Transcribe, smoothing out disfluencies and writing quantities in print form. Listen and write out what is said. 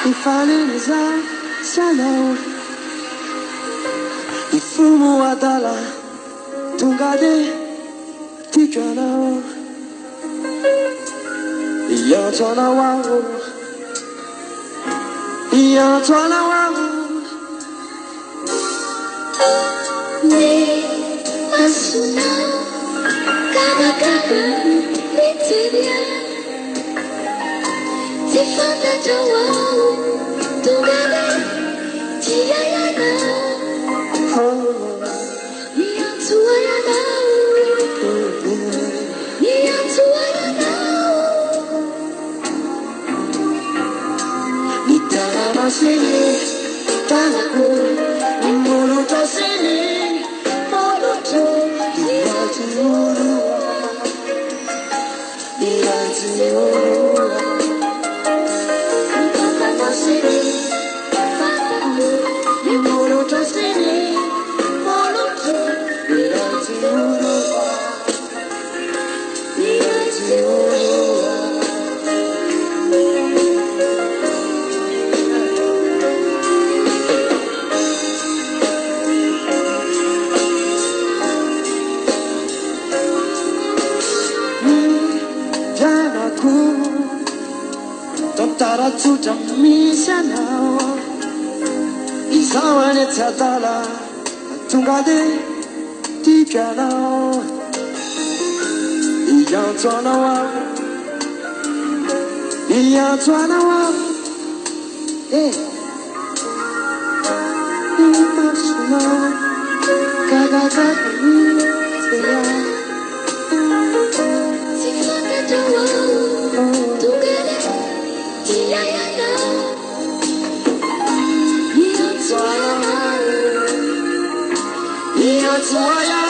你发令你在下楼，你父母啊达拉，东嘎的地角楼，你要做那万物，你要做那万物，你阿苏那嘎巴嘎巴，你这边，这放在这我。东嘎的，咿呀呀的，咿呀出啊呀的，咿呀出啊呀的。你打那把心里，打那鼓，你摩鲁多心里，摩鲁多，你来自乌鲁哇，你来自乌鲁哇，你打那把心里。따라 주자 미샤나와 이상한에 찾아라 둥가대 뒤가나 이양전나와 이양전나와 이마수나 가가가 이세야 지금은 좋아 둥가대你要做呀。